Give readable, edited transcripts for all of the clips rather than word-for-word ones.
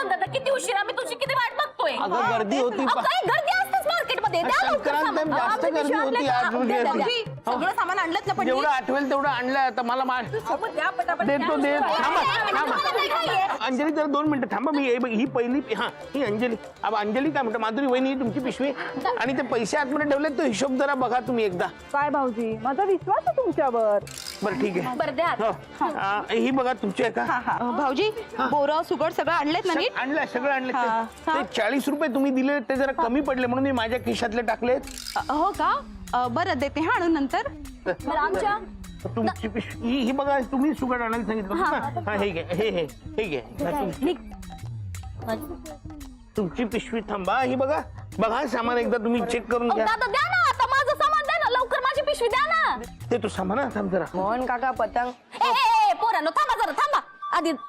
दादा किती उशीर आम्ही तुझी किती वाट बघतोय. अगं गर्दी होती काही गर्दी असतेच मार्केटमध्ये. द्या लवकर संक्रांत सामान. जास्त आम्ही गर्दी पिशवी होती आणल्या आज का? म्हणजे. द्या, द्या, भाऊजी, सगळं सामान आणलं ना पण जेवढं आठवेल तेवढं आणलं आता मला द्या पटापट. देतो दे थांबा नाही, थांबा अंजली जरा 2 मिनिटं थांबा मी ही पहिली ही अंजली अब अंजली काय म्हणतो माधुरी वहिनी ही तुमची पिशवी आणि ते पैसे आतमध्ये ठेवले तो हिशोब जरा बघा तुम्ही एकदा. काय भाऊजी माझा विश्वास आहे तुमच्यावर. बरं ठीक आहे बरं द्या. हो ही बघा तुमची आहे का? भाऊजी बोरं सुगड सगळं आणलेत ना नीट? आणलं सगळं आणलं हा. ते 40 रुपये तुम्ही दिले ते जरा कमी पडले म्हणून मी माझ्या खिशातले टाकले. हो का बरं देते हा आणून नंतर. बरं आमच्या तुमची पिशवी ही बघा तुम्ही सुगड आणायला सांगितलं होतं ना. हे घे हे घे तुमची पिशवी थांबा ही बघा बघा सामान एकदा तुम्ही चेक करून घ्या. दादा द्या ना आता माझं सामान द्या ना लवकर माझी पिशवी द्या ना. ते तू थांबा ना थांब जरा. मोहन काका पतंग. ए पोरांनो थांबा जरा थांबा.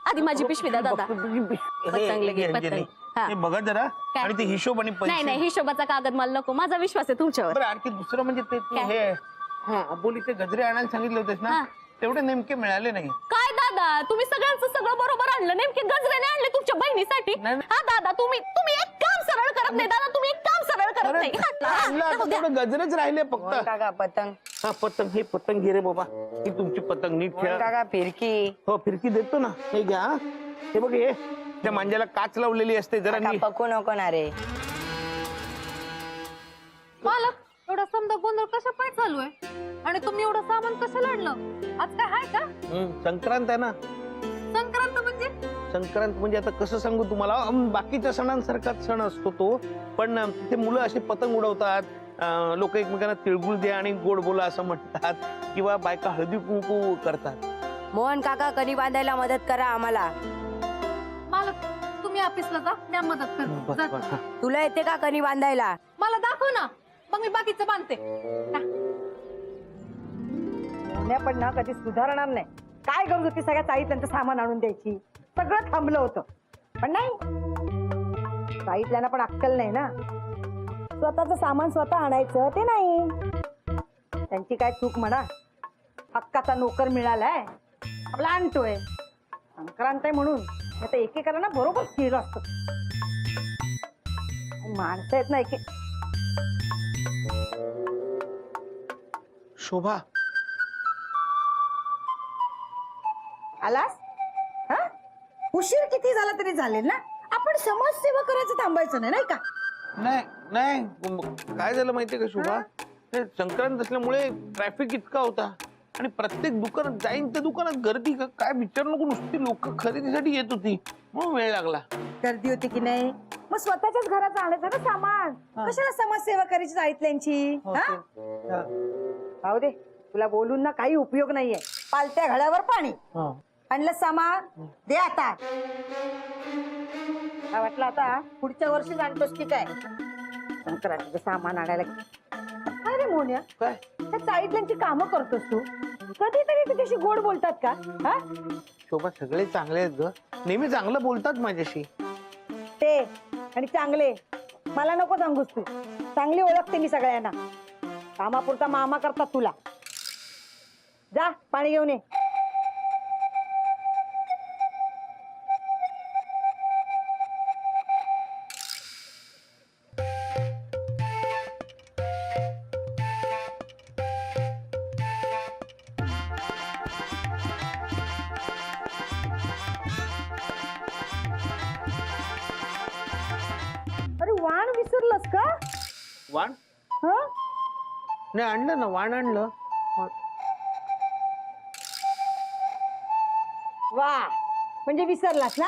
आधी माझी पिशवी द्या दादा. तुझी पिशवी- पतंग हे- लगे, हे पतंग. अंजली, हा. हे बघा जरा काय? आणि ते हिशोब आणि नाही नाही पैसे. हिशोबाचा कागद मला नको. माझा विश्वास आहे तुमच्यावर. बरं आणखी दुसरं म्हणजे ते तू काय? हे अबोलीचे गजरे आणायला सांगितले होतेस ना हा. तेवढे नेमके मिळाले नाही. काय दादा तुम्ही सगळ्यांचं सगळं बरोबर आणलं नेमके गजरे नाही आणले तुमच्या बहिणीसाठी. नाही, नाही. हा दादा तुम्ही एक काम सरळ करत नाही दादा तुम्ही एक काम सरळ करत अरे, नाही. आणलं आता तेवढे गजरेच राहिले मोहन फक्त. काका पतंग. हा पतंग हे पतंग घे रे बाबा ही तुमची पतंग नीट मोहन खेळा. काका फिरकी. हो फिरकी देतो ना हे घ्या हा. हे बघ हे त्या मांज्याला काच लावलेली असते जरा काका नीट. पकू नको ना रे. मालक एवढा समजा गोंधळ कशा पाय चालू आहे आणि तुम्ही एवढं सामान कशाला आणलं? आज काय आहे का संक्रांत आहे ना. संक्रांत म्हणजे? संक्रांत म्हणजे आता कसं सांगू तुम्हाला बाकीच्या सणांसारखाच सण असतो तो पण तिथे मुलं असे पतंग उडवतात. लोक एकमेकांना तिळगुळ द्या आणि गोड बोला असं म्हणतात किंवा बायका हळदी कुंकू करतात. मोहन काका कणी बांधायला मदत करा आम्हाला. मालक तुम्ही ऑफिसला जा मी मदत बस, करते. बस, हा. तुला येते का कणी बांधायला? मला दाखव ना मग मी बाकीचं बांधते. पण ना कधी सुधारणार नाही. काय गरज होती सगळ्या साहित्यांचं सामान आणून द्यायची? सगळं थांबलं होतं पण नाही. साहित्यांना पण अक्कल नाही ना. स्वतःचं सामान स्वतः आणायचं ते नाही. त्यांची काय चूक म्हणा. हक्काचा नोकर मिळालाय आपला आणतोय. संक्रांत आहे म्हणून आता एकेकाला ना बरोबर स्थिर असत. माणसं आहेत ना एके. शोभा आलास? हा? उशीर किती झाला तरी चालेल ना. आपण समाजसेवा करायचं थांबायचं नाही का? नाही नाही काय झालं माहितीये का शोभा हे संक्रांत असल्यामुळे ट्रॅफिक इतका होता आणि प्रत्येक दुकानात जाईन त्या दुकानात गर्दी काय विचारू नको नुसती लोक खरेदीसाठी येत होती म्हणून वेळ लागला. गर्दी होती की नाही? मग स्वतःच्याच घराचं आणायचं ना सामान. कशाला समाजसेवा करायची साहित्यांची? राहू दे तुला बोलून ना काही उपयोग नाहीये. पालत्या घड्यावर पाणी आणलं सामान दे आता. काय वाटलं आता पुढच्या वर्षी आणतोस की काय? संक्रांतीचं सामान आणायला. काय रे मोन्या काय त्या साहित्यांची कामं करतोस तू? कधीतरी तुझ्याशी गोड बोलतात का? हा शोभा सगळे चांगले आहेत ग नेहमी चांगलं बोलतात माझ्याशी. ते आणि चांगले मला नको सांगूस तू. चांगली ओळखते मी सगळ्यांना. कामापुरता मामा करतात तुला. जा पाणी घेऊन ये. अरे वाण विसरलंस का? वाण हं? नाही आणलं ना वाण आणलं. वा म्हणजे विसरलास ना.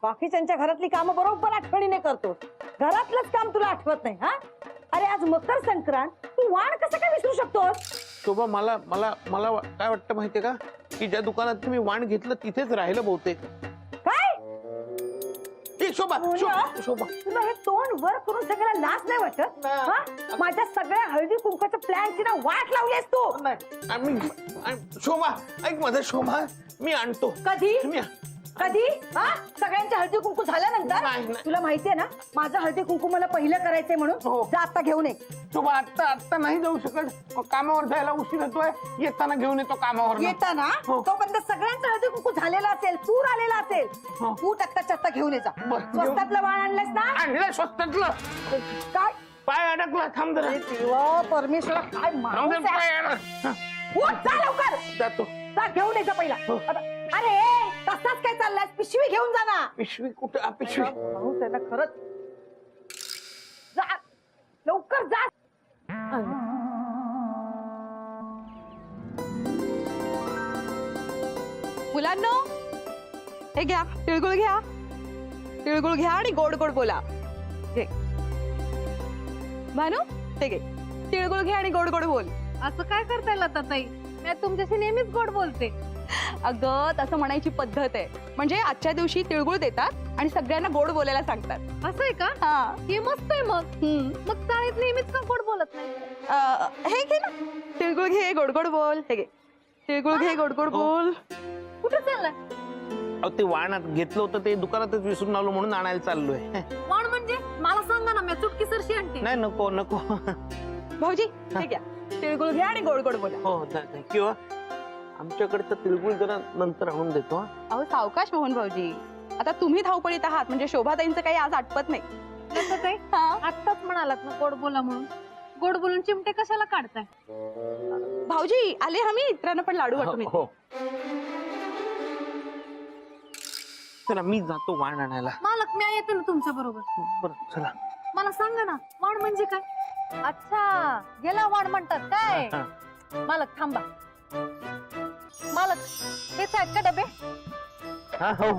बाकीच्यांच्या घरातली कामं बरोबर आठवणीने करतो. घरातलंच काम तुला आठवत नाही. हा अरे आज मकर संक्रांत तू वाण कसं काय विसरू शकतोस? शोभा मला मला मला काय वाटतं माहितीये का की ज्या दुकानात तुम्ही वाण घेतलं तिथेच राहिलं बहुतेक. काय शोभा शोभा शोभा तुला हे तोंड वर करून सगळ्याला लाज नाही वाटत? हा? माझ्या सगळ्या हळदी कुंकाच्या प्लॅनची ना वाट लावलीस तू. शोभा ऐक माझा शोभा मी आणतो. कधी? कधी हा सगळ्यांच्या हळदी कुंकू झाल्यानंतर नाही, नाही. तुला माहितीये ना माझं हळदी कुंकू मला पहिलं करायचंय म्हणून हो. जा आता घेऊन ये. शोभा आत्ता नाही जाऊ शकत, कामावर जायला उशीर होतोय, येताना घेऊन येतो कामावर. येताना हो. तोपर्यंत सगळ्यांचं हळदी कुंकू झालेला असेल, पूर आलेला असेल. हो. तू टक्का चत्ता घेऊन ये जा. बरं. स्वस्तातलं वाण आणलंस ना? आणलं स्वस्तातलं. काय पाय अडकला, थांब जरा. देवा, परमेश्वरा काय थांब माणूस जरा, आहे. पाय अडकला. उठ, जा लवकर जातो. जा घेऊन ये जा पहिला. हो. अरे तसाच काय चाललाय, पिशवी घेऊन जा ना. पिशवी कुठं? आ, पिशवी. माणूस आहे ना खरंच. जा लवकर जा. मुलांनो हे घ्या, तिळगुळ घ्या. तिळगुळ घ्या आणि गोड गोड बोला. घे भानू, ते घे. तिळगुळ घे आणि गोड गोड बोल. असं काय करताय लताताई? मी तुमच्याशी नेहमीच गोड बोलते. अगं तसं म्हणायची पद्धत आहे. म्हणजे आजच्या दिवशी तिळगुळ देतात आणि सगळ्यांना गोड बोलायला सांगतात. असं आहे का? हा. हे मस्त आहे. मग चाळीत नेहमीच का गोड बोलत नाही? हे घे ना, तिळगुळ घे, गोड गोड बोल. हे घे, तिळगुळ घे, गोड गोड बोल. कुठे चाललाय? अहो, ते वाणात घेतलं होतं, ते दुकानातच विसरून आलो म्हणून आणायला चाललोय. वाण म्हणजे मला सांगा ना, मी चुटकी सरशी आणते. नाही, नको नको. भाऊजी हे घ्या, तिळगुळ घ्या आणि गोड गोड बोला. हो, किंवा आमच्याकडचं तिळगुळ जरा नंतर आणून देतो. हा. अहो सावकाश मोहन भाऊजी, आता तुम्ही धावपळीत आहात म्हणजे शोभाताईंचं काही आज आटपत नाही. लताताई, आत्ताच म्हणालात ना गोड बोला म्हणून. गोड बोलून चिमटे कशाला काढताय? भाऊजी आले आम्ही, इतरांना पण लाडू वाटून येते. हो. चला मी जातो वाण आणायला. मालक, मी येते ना तुमच्या बरोबर. बरं चला. मला सांगा ना, वाण म्हणजे काय? अच्छा, गेला वाण म्हणतात काय? हा. मालक थांबा. मालक, हेच आहेत का डबे? हा, हो,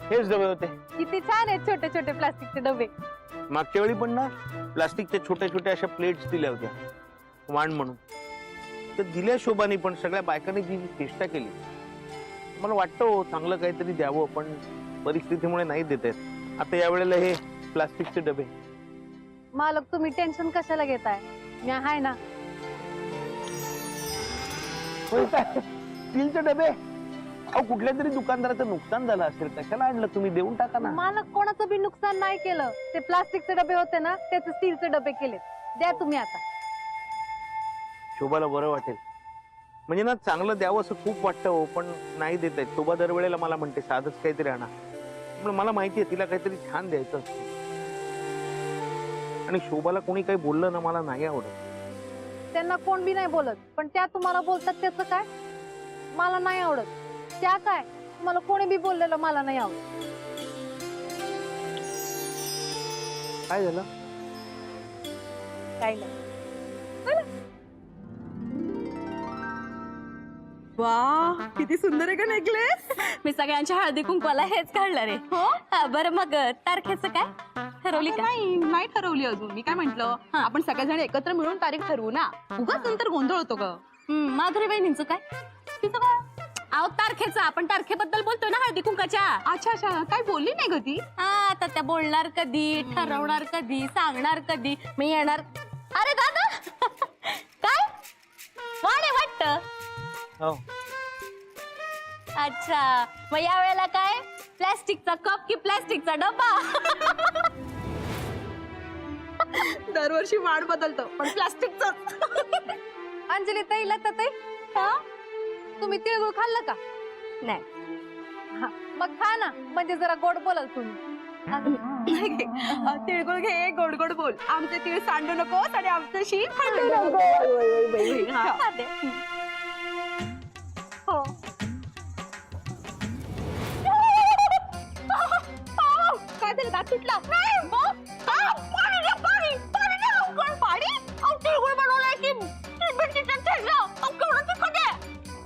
हेच डबे होते. किती छान आहेत छोटे छोटे प्लास्टिकचे डबे. मागच्या वेळी पण ना प्लास्टिकच्या छोट्या छोट्या अशा प्लेट्स दिल्या होत्या वाण म्हणून. तर दिल्या शोभाने, पण सगळ्या बायकांनी जी चेष्टा केली. मला वाटतं हो, चांगलं काहीतरी द्यावं, पण परिस्थितीमुळे नाही देत आहेत. आता यावेळेला हे प्लास्टिकचे डबे. मालक, तुम्ही टेन्शन कशाला घेताय? मी आहे ना. स्टीलचे डबे? अहो, कुठल्या तरी दुकानदाराचं नुकसान झालं असेल, कशाला आणलं तुम्ही? देऊन टाका ना. मालक, कोणाचं बी नुकसान नाही केलं. ते प्लास्टिकचे डबे होते ना, त्याचे स्टीलचे डबे केले. द्या तुम्ही आता. शोभाला बरं वाटेल. म्हणजे ना चांगलं द्यावं असं खूप वाटतं हो, पण नाही देत आहेत. शोभा दरवेळेला मला म्हणते साधंच काहीतरी आणा. पण मला माहितीये तिला काहीतरी छान द्यायचं असतं. आणि शोभाला कोणी काही बोललं ना, मला नाही आवडत. त्यांना कोण बी नाही बोलत, पण त्या तुम्हाला बोलतात त्याचं काय? मला नाही आवडत. त्या काय, तुम्हाला कोणी बी बोललेलं मला नाही आवडत. काय झालं? काही नाही. वा, किती सुंदर आहे का नेकलेस. मी सगळ्यांच्या हळदी कुंकवाला हेच काढलं रे. हो, बरं, मग तारखेचं काय ठरवली का? नाही ठरवली अजून. मी काय म्हंटल, आपण सगळेजण एकत्र मिळून तारीख ठरवू ना. उगाच नंतर गोंधळ होतो ग. माधुरी बहिणींचं काय? तिचं काय? अहो, तारखेचं, आपण तारखेबद्दल बोलतोय ना हळदी कुंकाच्या. अच्छा अच्छा, काय बोलली नाही ग ती? आता त्या बोलणार कधी, ठरवणार कधी, सांगणार कधी, मी येणार. अरे दादा काय वाणे वाटत? हो. अच्छा, मग या वेळेला काय, प्लॅस्टिकचा कप की प्लॅस्टिकचा डब्बा? दरवर्षी वाढ बदलतो, पण प्लास्टिकच. अंजली ताई, लता ताई, तुम्ही तिळगुळ खाल्लं का? नाही. हा, मग खा ना, म्हणजे जरा गोड बोलाल तुम्ही. तिळगुळ घे, गोड गोड बोल. आमचे तिळ सांडू नकोस आणि आमच्याशी भांडू नको. हा. खाते. हो. काय झालं, दात तुटला?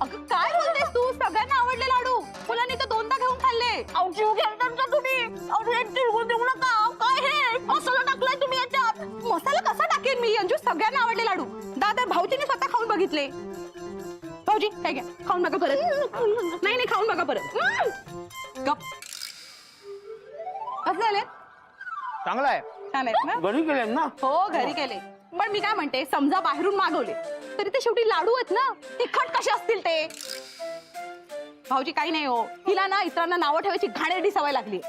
अगं काय बोलतेस तू? सगळ्यांना आवडले लाडू. मुलांनी तर दोनदा घेऊन खाल्ले. देऊ नका. काय हे मसाला टाकलाय तुम्ही याच्यात? मसाला कसा टाकेन मी? अंजू, सगळ्यांना आवडले लाडू. दादा भाऊजीने स्वतः खाऊन बघितले. भाऊजी काय घ्या, खाऊन बघा परत. नाही खाऊन बघा परत. गप. कसं झाले? चांगला आहे. छान आहेत ना? घरी केले ना? हो, घरी केले. पण मी काय म्हणते, समजा बाहेरून मागवले तरी ते शेवटी लाडू आहेत ना, तिखट कसे असतील ते? भाऊजी काही नाही हो, हिला ना इतरांना नावं ठेवायची घाणेरडी सवय लागली.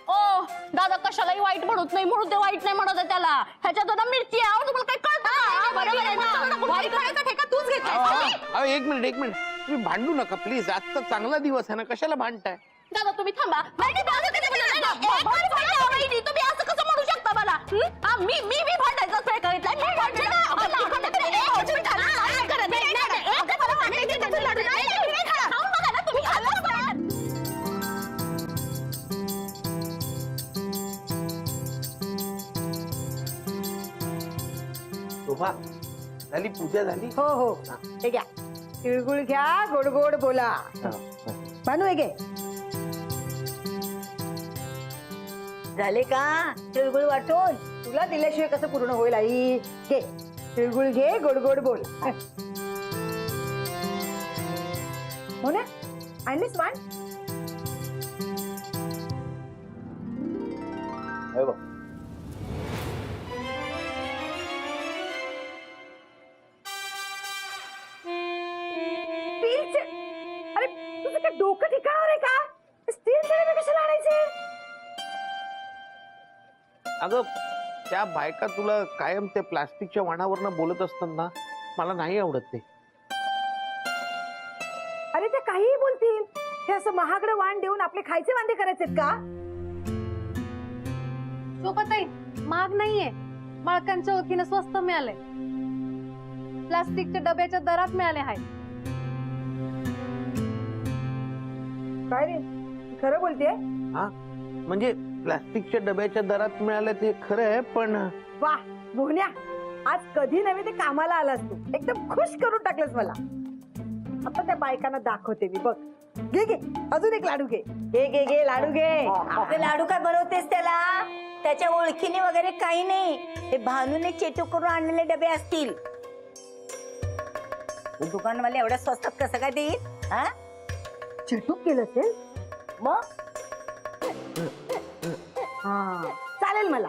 ओ दादा कशालाही वाईट म्हणत नाही, म्हणून ते वाईट नाही म्हणत आहे त्याला. ह्याच्यात आता मिरची आहे. अहो, तुम्हाला काही कळतं का? बरोबर आहे ना, वाईट करायचा ठेका तूच घेतलाय. अहो, एक मिनिट तुम्ही भांडू नका प्लीज. आजचा चांगला दिवस आहे ना, कशाला भांडताय? दादा तुम्ही थांबा. नाही, नाही, दादा, नाही, नाही, नाही, एक मिनिट थांबा, वहिनी. तुम्ही असं कसं म्हणू शकता मला? हा, मी भांडायचा प्रयत्न केलाय. मी भांडते ना. मला भांडायचं नाही. भाऊजी, नाही करत. नाही, नाही, नाही. एक मला भांडायचं नाही. तुम्ही लढू नाही. तुम्ही खा. खाऊन बघा ना, तुम्ही खाल्लंच नाही. शोभा झाली, पूजा झाली. हो हो हे घ्या, तिळगुळ घ्या, गोड गोड बोला. भानू हे घे. झाले का तिळगुळ वाटून? तुला दिल्याशिवाय कसं पूर्ण होईल आई? घे तिळगुळ घे, गोड गोड बोल. हो ना, आणलीस मान? हे बघ. स्टीलचे, अरे तुझं काय डोकं ठिकाणावर आहे का? स्टीलचे डबे कशाला आणायचे? अगं त्या बायका तुला कायम त्या प्लास्टिकच्या वाणावरनं बोलत असतात ना, मला नाही आवडत ते. अरे ते काहीही बोलतील, हे असं महागडं वाण देऊन आपले खायचे वांदे करायचेत का? शोभाताई, महाग नाहीये, मालकांच्या ओळखीनं स्वस्त मिळालंय. प्लास्टिकच्या डब्याच्या दरात मिळाले आहेत. काय रे, खरं बोलतेय? हा म्हणजे प्लास्टिकच्या डब्याच्या दरात मिळालं ते खरं आहे, पण वा मोहन्या, आज कधी नव्हे ते कामाला आलास तू. एकदम खुश करून टाकलंस मला. आता त्या बायकांना दाखवते मी, बघ. घे घे, अजून एक लाडू घे. घे घे घे, लाडू घे. ते लाडू काय बनवतेस त्याला? त्याच्या ओळखीने वगैरे काही नाही. हे भानूने चेटू करून आणलेले डबे असतील. दुकानवाले एवढ्या स्वस्तात कसं काय देईल? हा, चिटूक केलं असेल मग हा, चालेल मला.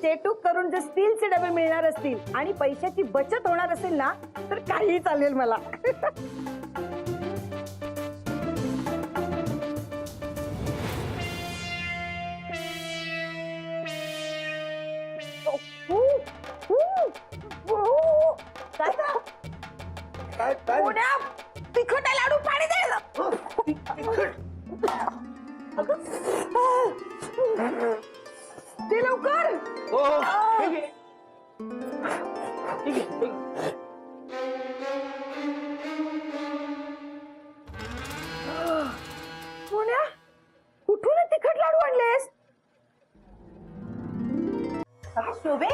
चेटूक करून जर स्टीलचे डबे मिळणार असतील आणि पैशाची बचत होणार असेल ना, तर काही चालेल मला. तिखट लाडू, पाणी दे. ते लवकर. हो ठीक आहे. पुण्या, कुठून हे तिखट लाडू आणलेस? शोभे,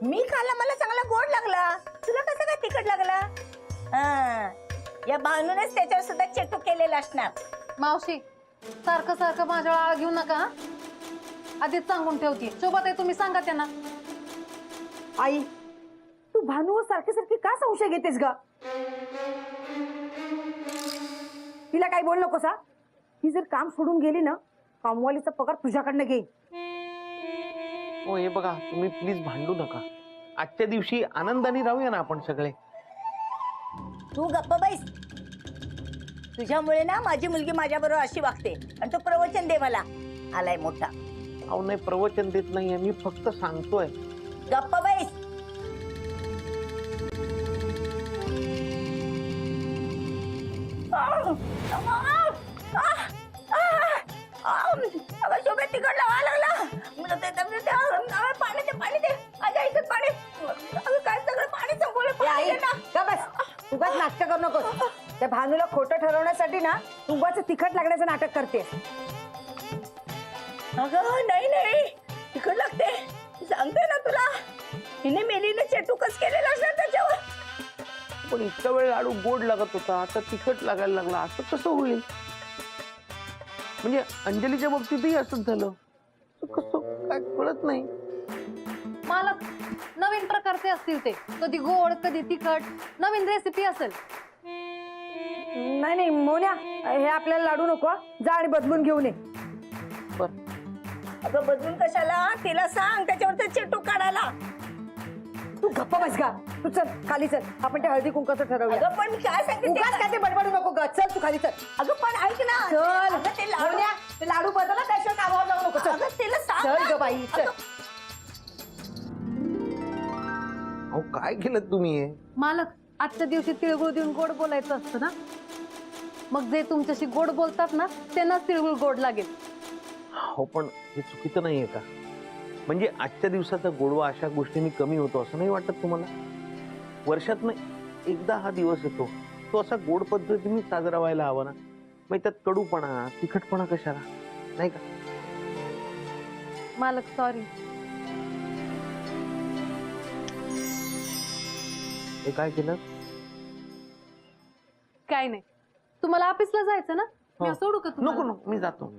मी खाल्ला, मला चांगला गोड लागला. तुला कसं काय तिखट लागला? हा, या भानूनेच त्याच्यावर सुद्धा चेटू केलेला असणार. मावशी, सारखं सारखं माझ्यावर आळ घेऊ नका हा? आधीच सांगून ठेवते. शोभाताई तुम्ही सांगा त्यांना. आई, तू भानूवर सारखे सारखे का संशय घेतेस ग? तिला काही बोल नकोस हा. ही जर काम सोडून गेली ना, कामवालीचा पगार तुझ्याकडनं घेईन. हो हे बघा, तुम्ही प्लीज भांडू नका. आजच्या दिवशी आनंदाने राहूया ना आपण सगळे. तू गप्प बैस. तुझ्यामुळे ना माझी मुलगी माझ्या बरोबर अशी वागते. आणि तो प्रवचन दे मला. आलाय मोठा. अहो नाही, प्रवचन देत नाहीये मी, फक्त सांगतोय. गप्प बैस. शोभे तिकड लावा लागला. पाणी दे, पाणी दे. आजा इथं पाणी. काय सगळं पाणी संपवलं. आई का बस, उगाच नाटक करू नकोस. त्या भानूला खोटं ठरवण्यासाठी ना उगाच तिखट लागण्याचं नाटक करते. अगं नाही नाही, तिखट लागते. सांगते ना तुला, हिने मेलीने चेटूकच केलेलं असणार त्याच्यावर. पण इतका वेळ लाडू गोड लागत होता, आता तिखट लागायला लागला, असं कसं होईल? म्हणजे अंजलीच्या बाबतीतही असंच झालं. कसं काय कळत नाही. मालक, नवीन प्रकारचे असतील ते, कधी गोड कधी तिखट, नवीन रेसिपी असेल. नाही नाही मोन्या, हे आपल्याला लाडू नको. जा आणि बदलून घेऊन ये. अगं बदलून कशाला? तिला सांग त्याच्यावर ते चेटू काढायला. तू गप्पा बस का. तू चल खाली चल, आपण ते हळदी कुंकाचं ठरवूया. अगं पण मी काय सांगते उगाच काय ते बडबडू नको ग. चल तू खाली चल. अगं पण ऐक ना. चल अगं ते लाडू सोन्या, ते लाडू बदला, त्याशिवाय कामावर जाऊ नको. चल अगं तिला सांग चल ना. ग बाई चल. अहो काय केलं तुम्ही हे? मालक, आजच्या दिवशी तिळगुळ देऊन गोड बोलायचं असतं ना. मग जे तुमच्याशी गोड बोलतात ना त्यांनाच तिळगुळ गोड लागेल. हो पण हे चुकीचं नाहीये का? म्हणजे आजच्या दिवसाचा गोडवा अशा गोष्टींनी कमी होतो असं नाही वाटत तुम्हाला? वर्षातनं एकदा हा दिवस येतो, तो असा गोड पद्धतीने साजरा व्हायला हवा ना. मग त्यात कडूपणा तिखटपणा कशाला, नाही का? मालक सॉरी. हे काय केलं? काय नाही, तुम्हाला ऑफिसला जायचं ना, मी हो. सोडू का तुम्हाला? नको नको, मी जातो.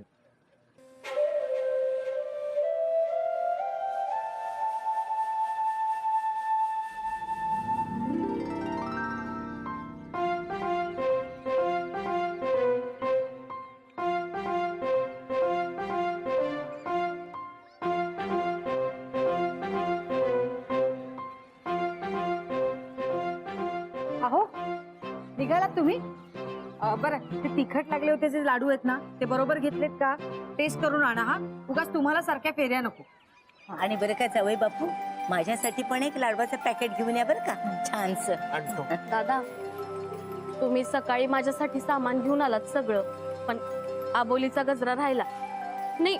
अहो निघालात तुम्ही? बरं, ते तिखट लागले होते जे लाडू आहेत ना, ते बरोबर घेतलेत का? टेस्ट करून आणा हा. उगाच तुम्हाला सारख्या फेऱ्या नको. आणि बरं का जावई बापू, माझ्यासाठी पण एक लाडवाचं पॅकेट घेऊन या बरं का, छानसं. आणतो. दादा, तुम्ही सकाळी माझ्यासाठी सामान घेऊन आलात सगळं, पण आबोलीचा गजरा राहिला नाही.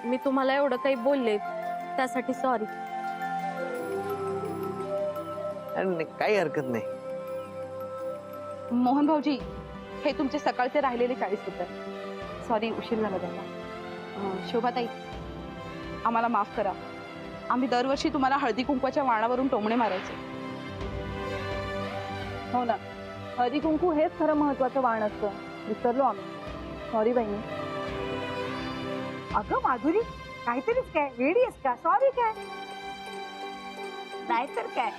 मी तुम्हाला एवढं काही बोलले त्यासाठी सॉरी. आणि काही हरकत नाही. मोहन भाऊजी, हे तुमचे सकाळचे राहिलेले 40 रुपये. सॉरी, उशीर झाला त्यांना. शोभाताई, आम्हाला माफ करा. आम्ही दरवर्षी तुम्हाला हळदी कुंकवाच्या वाणावरून टोमणे मारायचो. हो ना, हळदी कुंकू हेच खरं महत्वाचं वाण असतं. विसरलो आम्ही. सॉरी बहिणी. अगं माधुरी, काहीतरीच काय वेडी आहेस का? सॉरी काय? नाहीतर काय.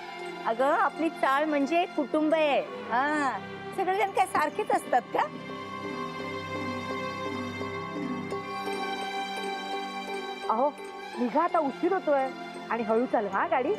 अगं आपली चाळ म्हणजे कुटुंब आहे. हा, सगळेजण काय सारखेच असतात का? अहो निघा आता, उशीर होतोय. आणि हळू चाल हा गाडी.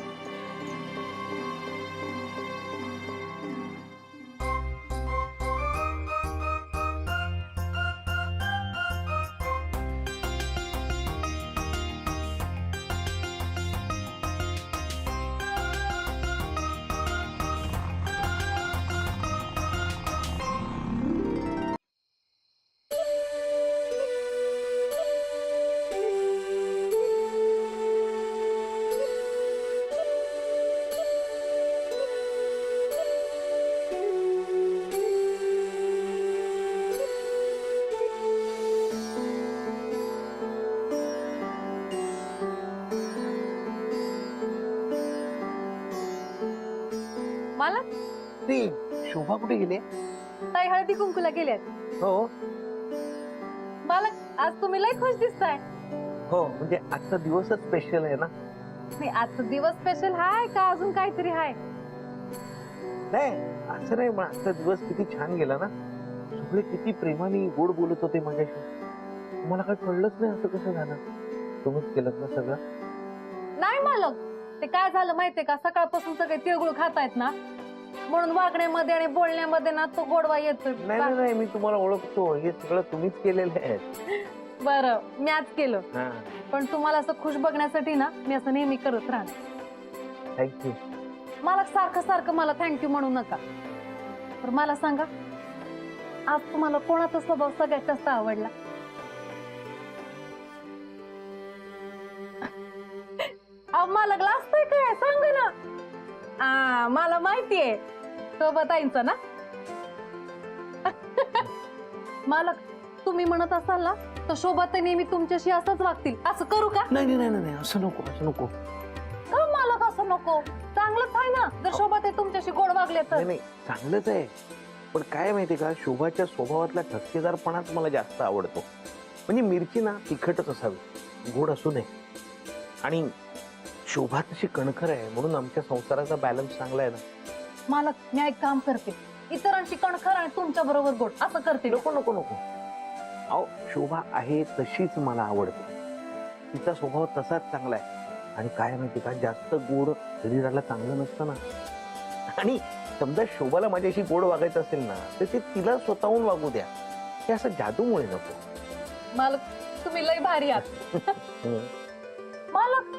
मालक, ती शोभा कुठे गेली? ताई हळदी कुंकूला गेल्यात. हो मालक, आज तुम्ही लय खुश दिसताय. हो, म्हणजे आजचा दिवसच स्पेशल आहे ना. नाही, आजचा दिवस स्पेशल हाय का अजून काहीतरी हाय? नाही असं नाही, पण आजचा दिवस किती छान गेला ना. सगळे किती प्रेमाने गोड बोलत होते माझ्याशी. मला काय कळलंच नाही असं कसं झालं. तुम्हीच केलं ना सगळं. नाही मालक, ते काय झालं माहितीये का, सकाळपासून सगळे तिळगुळ खातायत ना, म्हणून वागण्यामध्ये आणि बोलण्यामध्ये ना तो गोडवा येतो. नाही नाही नाही, मी तुम्हाला ओळखतो. हे सगळं तुम्हीच केलेलं आहे. बरं, मी आज केलं, हा, पण तुम्हाला असं खुश बघण्यासाठी ना मी असं नेहमी करत राहणार. थँक्यू. मालक, सारखं सारखं मला थँक्यू म्हणू नका. तर मला सांगा, आज तुम्हाला कोणाचा स्वभाव सगळ्यात जास्त आवडला? मालक लाजतोय काय, सांगा ना. मला माहितीये, शोभाताईंचा ना. मालक, तुम्ही म्हणत असाल ना तर शोभाताई नेहमी तुमच्याशी असंच वागतील. असं करू का? नाही नाही नाही नाही, असं नको असं नको. का मालक असं नको? चांगलंच आहे ना जर शोभाताई तुमच्याशी गोड वागले तर. नाही नाही, चांगलंच आहे. पण काय माहितीये का, शोभाच्या स्वभावातला ठसकेदारपणाच मला जास्त आवडतो. म्हणजे मिरची ना तिखटच असावी, गोड असू नये. आणि शोभा तशी कणखर आहे म्हणून आमच्या संसाराचा बॅलन्स चांगला आहे ना. मालक, मी एक काम करते, इतरांची कणखर आणि तुमच्या बरोबर गोड असं करते. नको नको नको. अहो, शोभा आहे तशीच मला आवडते. तिचा स्वभाव तसाच चांगला आहे. आणि काय माहिती का, जास्त गोड शरीराला चांगलं नसतं ना. आणि समजा शोभाला माझ्याशी गोड वागायचं असेल ना, तर ते तिला स्वतःहून वागू द्या. हे असं जादूमुळे नको. मालक तुम्ही लय भारी आहात. हम्म. मालक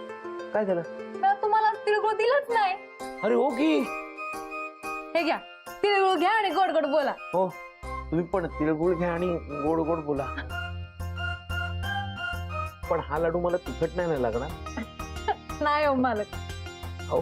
काय झालं? मी तुम्हाला तिळगुळ दिलंच नाही. अरे हो की. हे घ्या तिळगुळ घ्या आणि गोड गोड बोला. हो, तुम्ही पण तिळगुळ घ्या आणि गोड गोड बोला. पण हा लाडू मला तिखट नाही ना लागणार. नाही हो मालक. हो